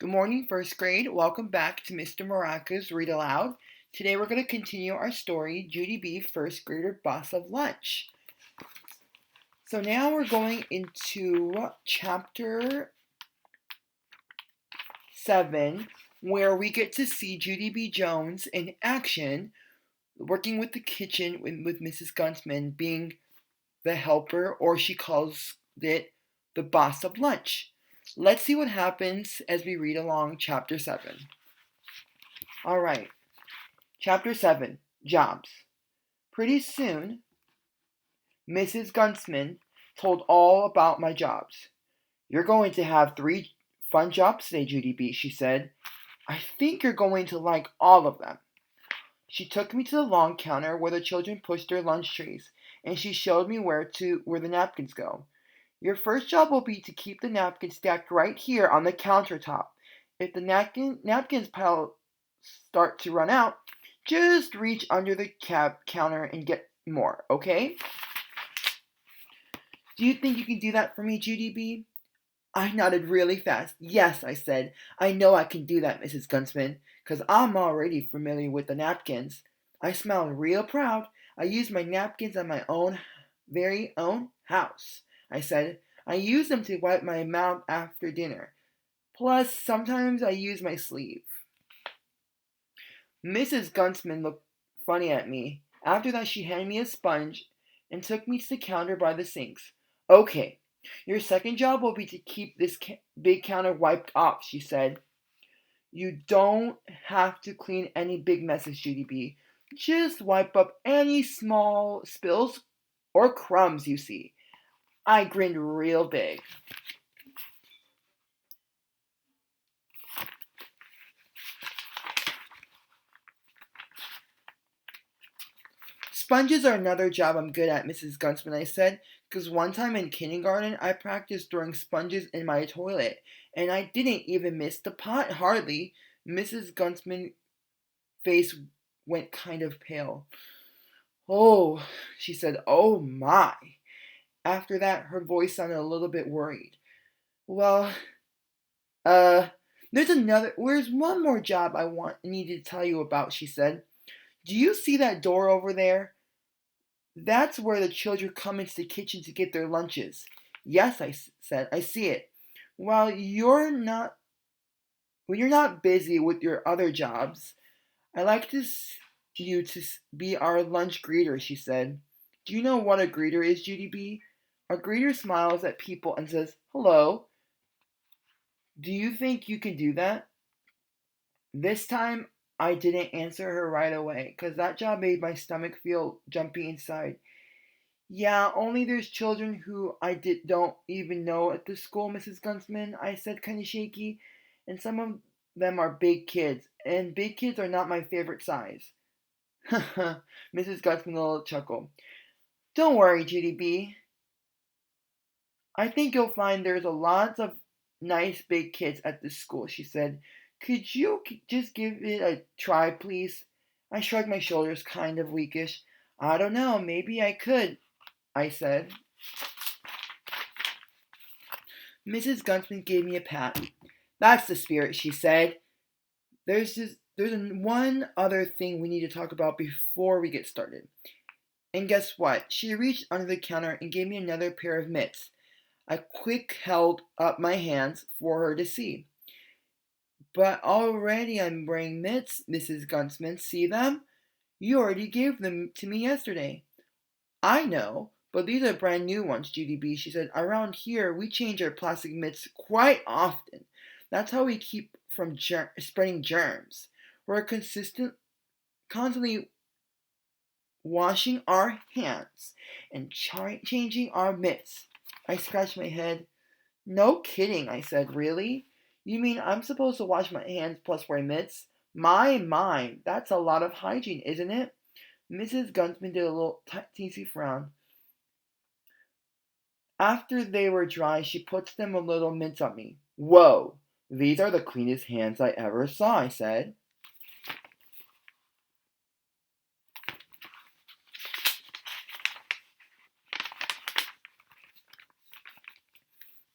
Good morning, first grade. Welcome back to Mr. Maraca's Read Aloud. Today we're going to continue our story, Judy B. First Grader Boss of Lunch. So now we're going into chapter 7, where we get to see Judy B. Jones in action, working with the kitchen with Mrs. Guntsman, being the helper, or she calls it the boss of lunch. Let's see what happens as we read along chapter 7. All right. Chapter 7, Jobs. Pretty soon, Mrs. Guntsman told all about my jobs. You're going to have 3 fun jobs today, Judy B., she said. I think you're going to like all of them. She took me to the long counter where the children pushed their lunch trays, and she showed me where the napkins go. Your first job will be to keep the napkins stacked right here on the countertop. If the napkins pile start to run out, just reach under the counter and get more, okay? Do you think you can do that for me, Judy B? I nodded really fast. Yes, I said. I know I can do that, Mrs. Guntsman, 'cause I'm already familiar with the napkins. I smiled real proud. I use my napkins at my very own house, I said. I use them to wipe my mouth after dinner. Plus, sometimes I use my sleeve. Mrs. Guntsman looked funny at me. After that, she handed me a sponge and took me to the counter by the sinks. Okay, your second job will be to keep this big counter wiped off, she said. You don't have to clean any big messes, Judy B. Just wipe up any small spills or crumbs you see. I grinned real big. Sponges are another job I'm good at, Mrs. Guntsman, I said, because one time in kindergarten I practiced throwing sponges in my toilet, and I didn't even miss the pot, hardly. Mrs. Guntsman's face went kind of pale. Oh, she said, oh my. After that, her voice sounded a little bit worried. Well, uh, there's one more job need to tell you about, she said. Do you see that door over there? That's where the children come into the kitchen to get their lunches. Yes, I said, I see it. While when you're not busy with your other jobs, I like you to be our lunch greeter, she said. Do you know what a greeter is, Judy B? A greeter smiles at people and says, hello. Do you think you can do that? This time, I didn't answer her right away, 'cause that job made my stomach feel jumpy inside. Yeah, only there's children who don't even know at the school, Mrs. Guntsman, I said kind of shaky, and some of them are big kids, and big kids are not my favorite size. Mrs. Guntsman, a little chuckle. Don't worry, Judy B. I think you'll find there's a lots of nice big kids at this school, she said. Could you just give it a try, please? I shrugged my shoulders, kind of weakish. I don't know, maybe I could, I said. Mrs. Guntsman gave me a pat. That's the spirit, she said. There's one other thing we need to talk about before we get started. And guess what? She reached under the counter and gave me another pair of mitts. I quick held up my hands for her to see. But already I'm wearing mitts, Mrs. Guntsman. See them? You already gave them to me yesterday. I know, but these are brand new ones, Judy B. She said. Around here, we change our plastic mitts quite often. That's how we keep from spreading germs. We're constantly washing our hands and changing our mitts. I scratched my head. No kidding, I said. Really? You mean I'm supposed to wash my hands plus wear mitts? My, that's a lot of hygiene, isn't it? Mrs. Guntsman did a little teensy frown. After they were dry, she puts them a little mints on me. Whoa, these are the cleanest hands I ever saw, I said.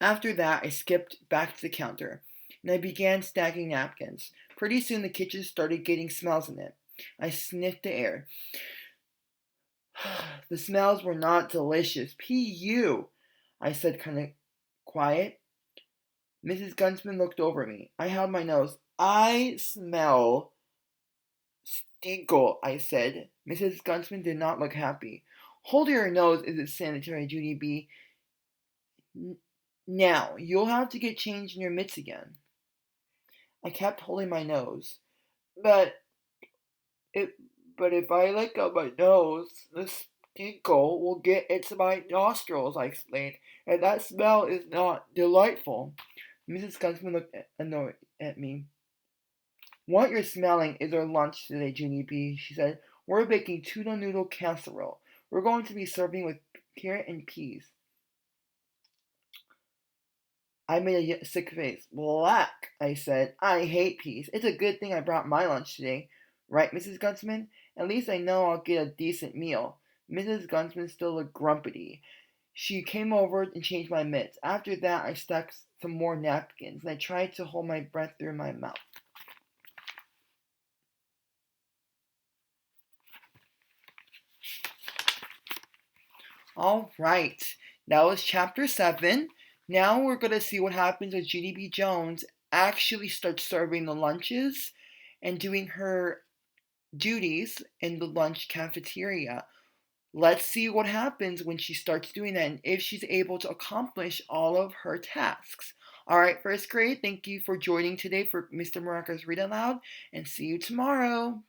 After that, I skipped back to the counter. and I began stacking napkins. Pretty soon the kitchen started getting smells in it. I sniffed the air. The smells were not delicious. P.U., I said kind of quiet. Mrs. Gunsman looked over at me. I held my nose. I smell stinkle, I said. Mrs. Gunsman did not look happy. Hold your nose isn't sanitary, Judy B. Now, you'll have to get changed in your mitts again. I kept holding my nose. But it but if I let go my nose, the stinkle will get into my nostrils, I explained, and that smell is not delightful. Mrs. Gunsman looked annoyed at me. What you're smelling is our lunch today, Junie B, she said. We're baking tuna noodle casserole. We're going to be serving with carrot and peas. I made a sick face. Black, I said. I hate peas. It's a good thing I brought my lunch today. Right, Mrs. Gunsman? At least I know I'll get a decent meal. Mrs. Gunsman still looked grumpy. She came over and changed my mitts. After that, I stuck some more napkins, and I tried to hold my breath through my mouth. All right, that was chapter 7. Now we're going to see what happens when Judy B. Jones actually starts serving the lunches and doing her duties in the lunch cafeteria. Let's see what happens when she starts doing that and if she's able to accomplish all of her tasks. All right, first grade, thank you for joining today for Mr. Maracas Read Aloud, and see you tomorrow.